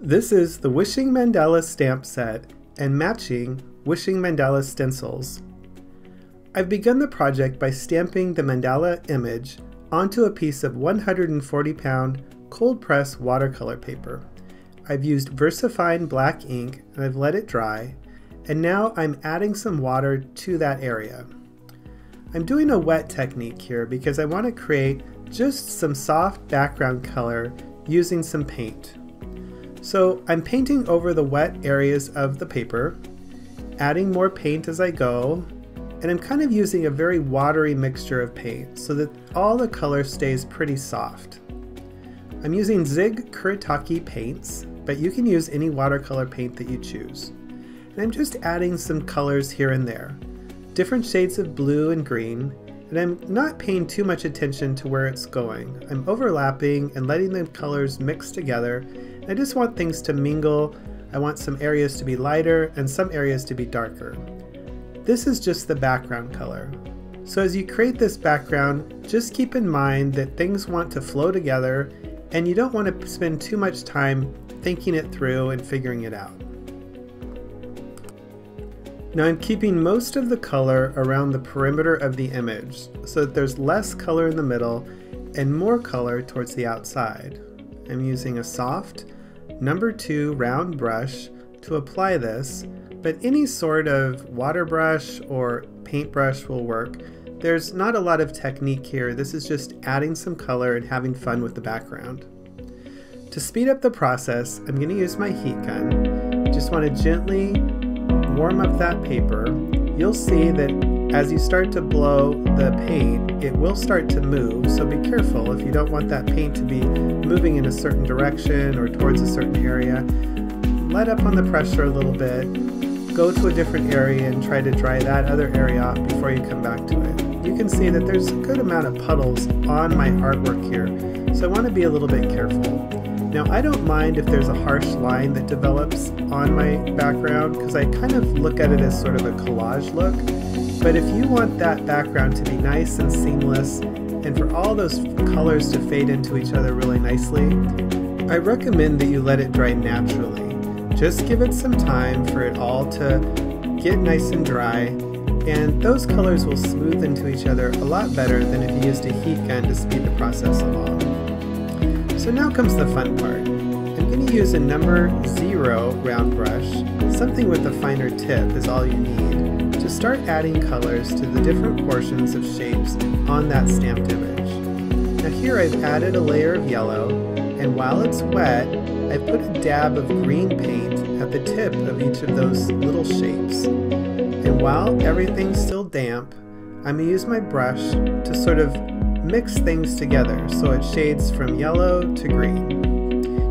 This is the Wishing Mandala Stamp Set and matching Wishing Mandala stencils. I've begun the project by stamping the mandala image onto a piece of 140-pound cold press watercolor paper. I've used VersaFine black ink and I've let it dry, and now I'm adding some water to that area. I'm doing a wet technique here because I want to create just some soft background color using some paint. So I'm painting over the wet areas of the paper, adding more paint as I go, and I'm kind of using a very watery mixture of paint so that all the color stays pretty soft. I'm using Zig Kuretake paints, but you can use any watercolor paint that you choose. And I'm just adding some colors here and there, different shades of blue and green, and I'm not paying too much attention to where it's going. I'm overlapping and letting the colors mix together. I just want things to mingle. I want some areas to be lighter and some areas to be darker. This is just the background color. So as you create this background, just keep in mind that things want to flow together and you don't want to spend too much time thinking it through and figuring it out. Now I'm keeping most of the color around the perimeter of the image so that there's less color in the middle and more color towards the outside. I'm using a soft number 2 round brush to apply this, but any sort of water brush or paintbrush will work. There's not a lot of technique here. This is just adding some color and having fun with the background. To speed up the process, I'm going to use my heat gun. Just want to gently warm up that paper. You'll see that as you start to blow the paint, it will start to move, so be careful if you don't want that paint to be moving in a certain direction or towards a certain area. Let up on the pressure a little bit, go to a different area and try to dry that other area off before you come back to it. You can see that there's a good amount of puddles on my artwork here, so I want to be a little bit careful. Now I don't mind if there's a harsh line that develops on my background because I kind of look at it as sort of a collage look. But if you want that background to be nice and seamless and for all those colors to fade into each other really nicely, I recommend that you let it dry naturally. Just give it some time for it all to get nice and dry, and those colors will smooth into each other a lot better than if you used a heat gun to speed the process along. So now comes the fun part. I'm going to use a number 0 round brush. Something with a finer tip is all you need to start adding colors to the different portions of shapes on that stamped image. Now here I've added a layer of yellow, and while it's wet, I put a dab of green paint at the tip of each of those little shapes. And while everything's still damp, I'm going to use my brush to sort of mix things together so it shades from yellow to green.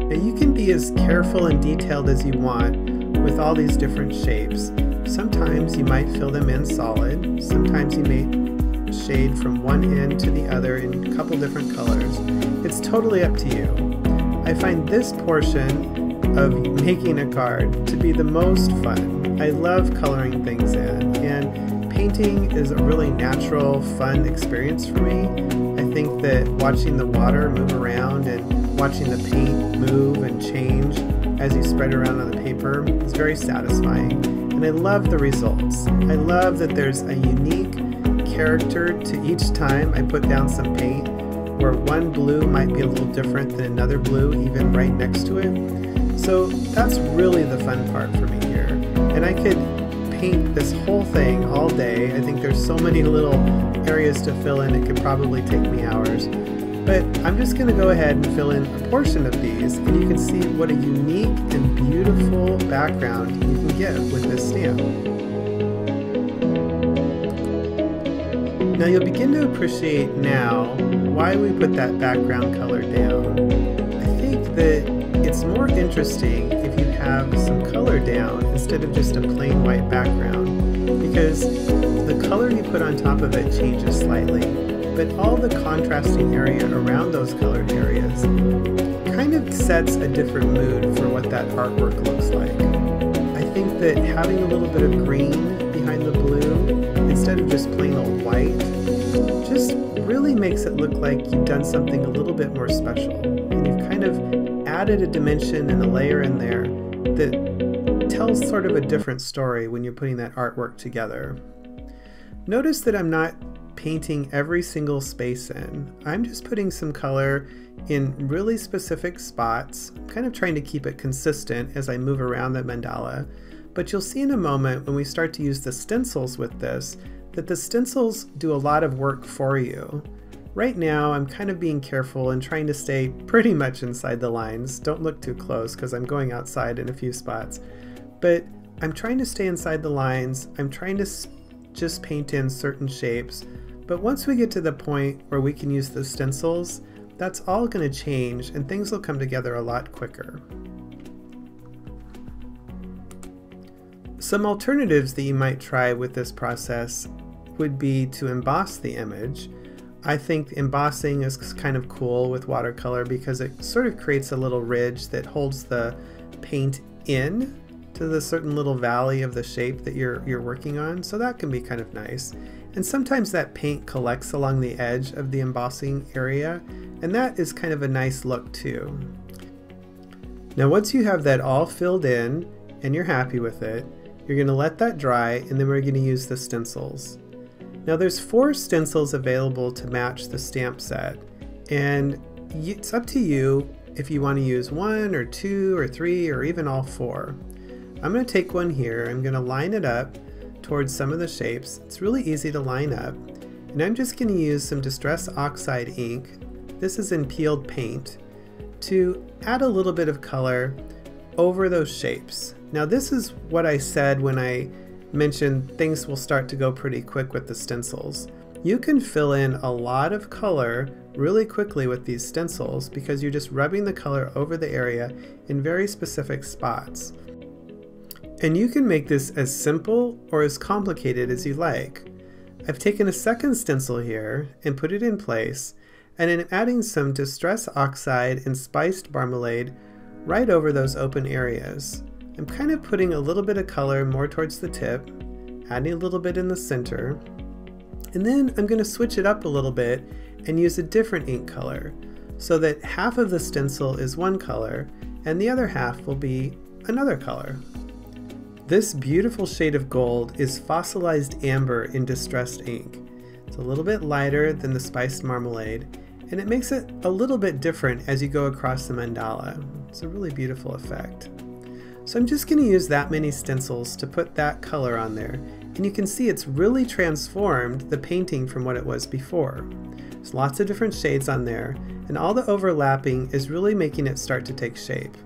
Now you can be as careful and detailed as you want with all these different shapes. Sometimes you might fill them in solid, sometimes you may shade from one end to the other in a couple different colors. It's totally up to you. I find this portion of making a card to be the most fun. I love coloring things in, and painting is a really natural, fun experience for me. I think that watching the water move around and watching the paint move and change as you spread around on the paper is very satisfying, and I love the results. I love that there's a unique character to each time I put down some paint, where one blue might be a little different than another blue even right next to it. So that's really the fun part for me here. And I could paint this whole thing all day. I think there's so many little areas to fill in, it could probably take me hours. But I'm just going to go ahead and fill in a portion of these, and you can see what a unique and beautiful background you can get with this stamp. Now you'll begin to appreciate now why we put that background color down. I think that it's more interesting if you have some color down instead of just a plain white background, because the color you put on top of it changes slightly, but all the contrasting area around those colored areas kind of sets a different mood for what that artwork looks like. I think that having a little bit of green behind the blue instead of just plain old white just really makes it look like you've done something a little bit more special, and you've kind of added added a dimension and a layer in there that tells sort of a different story when you're putting that artwork together. Notice that I'm not painting every single space in. I'm just putting some color in really specific spots. I'm kind of trying to keep it consistent as I move around the mandala, but you'll see in a moment when we start to use the stencils with this, that the stencils do a lot of work for you. Right now I'm kind of being careful and trying to stay pretty much inside the lines. Don't look too close because I'm going outside in a few spots, but I'm trying to stay inside the lines. I'm trying to just paint in certain shapes, but once we get to the point where we can use the stencils, that's all going to change and things will come together a lot quicker. Some alternatives that you might try with this process would be to emboss the image. I think embossing is kind of cool with watercolor because it sort of creates a little ridge that holds the paint in to the certain little valley of the shape that you're working on, so that can be kind of nice. And sometimes that paint collects along the edge of the embossing area, and that is kind of a nice look too. Now once you have that all filled in and you're happy with it, you're going to let that dry, and then we're going to use the stencils. Now there's 4 stencils available to match the stamp set, and it's up to you if you want to use 1 or 2 or 3 or even all 4. I'm going to take one here, I'm going to line it up towards some of the shapes. It's really easy to line up, and I'm just going to use some Distress Oxide ink, this is in peeled paint, to add a little bit of color over those shapes. Now this is what I said when I mentioned things will start to go pretty quick with the stencils. You can fill in a lot of color really quickly with these stencils because you're just rubbing the color over the area in very specific spots. And you can make this as simple or as complicated as you like. I've taken a second stencil here and put it in place, and I'm adding some Distress Oxide and Spiced Marmalade right over those open areas. I'm kind of putting a little bit of color more towards the tip, adding a little bit in the center, and then I'm going to switch it up a little bit and use a different ink color so that half of the stencil is one color and the other half will be another color. This beautiful shade of gold is fossilized amber in distressed ink. It's a little bit lighter than the Spiced Marmalade, and it makes it a little bit different as you go across the mandala. It's a really beautiful effect. So I'm just going to use that many stencils to put that color on there, and you can see it's really transformed the painting from what it was before. There's lots of different shades on there, and all the overlapping is really making it start to take shape.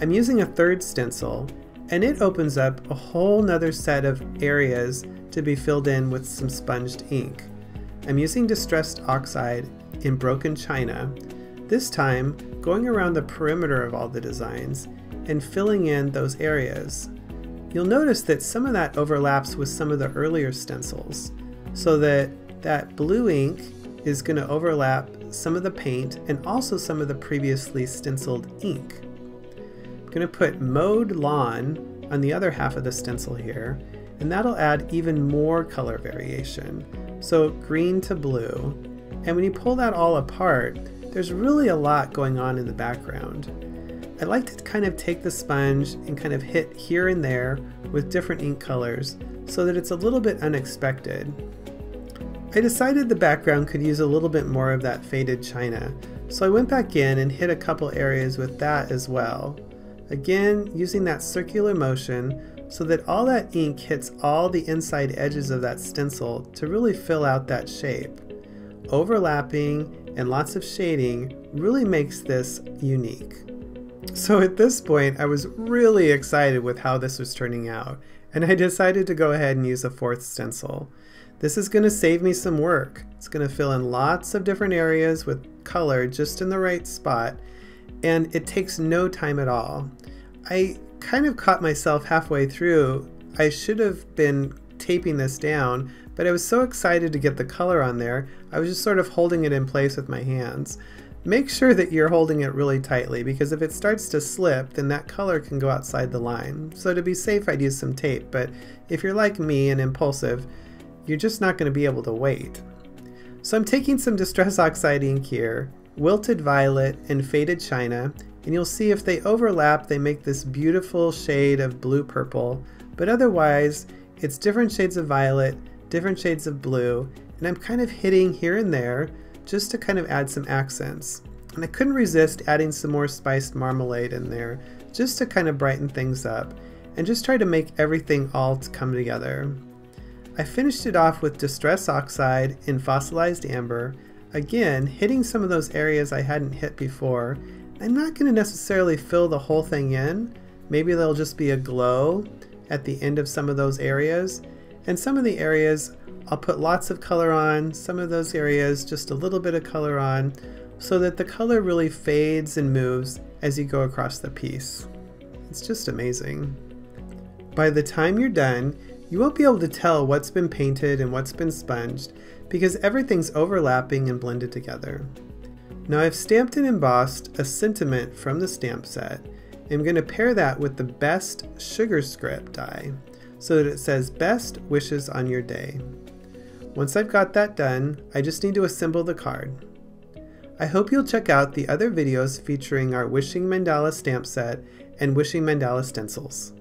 I'm using a third stencil, and it opens up a whole nother set of areas to be filled in with some sponged ink. I'm using Distressed Oxide in Broken China, this time going around the perimeter of all the designs and filling in those areas. You'll notice that some of that overlaps with some of the earlier stencils, so that blue ink is going to overlap some of the paint and also some of the previously stenciled ink. I'm going to put Mowed Lawn on the other half of the stencil here, and that'll add even more color variation. So green to blue, and when you pull that all apart, there's really a lot going on in the background. I like to kind of take the sponge and kind of hit here and there with different ink colors so that it's a little bit unexpected. I decided the background could use a little bit more of that faded china, so I went back in and hit a couple areas with that as well. Again, using that circular motion so that all that ink hits all the inside edges of that stencil to really fill out that shape. Overlapping and lots of shading really makes this unique. So at this point I was really excited with how this was turning out, and I decided to go ahead and use a fourth stencil. This is going to save me some work. It's going to fill in lots of different areas with color just in the right spot, and it takes no time at all. I kind of caught myself halfway through. I should have been taping this down, but I was so excited to get the color on there, I was just sort of holding it in place with my hands. Make sure that you're holding it really tightly, because if it starts to slip, then that color can go outside the line. So to be safe, I'd use some tape, but if you're like me and impulsive, you're just not going to be able to wait. So I'm taking some Distress Oxide ink here, Wilted Violet and Faded China, and you'll see if they overlap they make this beautiful shade of blue purple, but otherwise it's different shades of violet, different shades of blue, and I'm kind of hitting here and there just to kind of add some accents. And I couldn't resist adding some more spiced marmalade in there just to kind of brighten things up and just try to make everything all come together. I finished it off with Distress Oxide in Fossilized Amber, again hitting some of those areas I hadn't hit before. I'm not going to necessarily fill the whole thing in, maybe there'll just be a glow at the end of some of those areas, and some of the areas I'll put lots of color on, some of those areas just a little bit of color on, so that the color really fades and moves as you go across the piece. It's just amazing. By the time you're done, you won't be able to tell what's been painted and what's been sponged because everything's overlapping and blended together. Now I've stamped and embossed a sentiment from the stamp set. I'm going to pair that with the best sugar script die so that it says best wishes on your day. Once I've got that done, I just need to assemble the card. I hope you'll check out the other videos featuring our Wishing Mandala Stamp Set and Wishing Mandala stencils.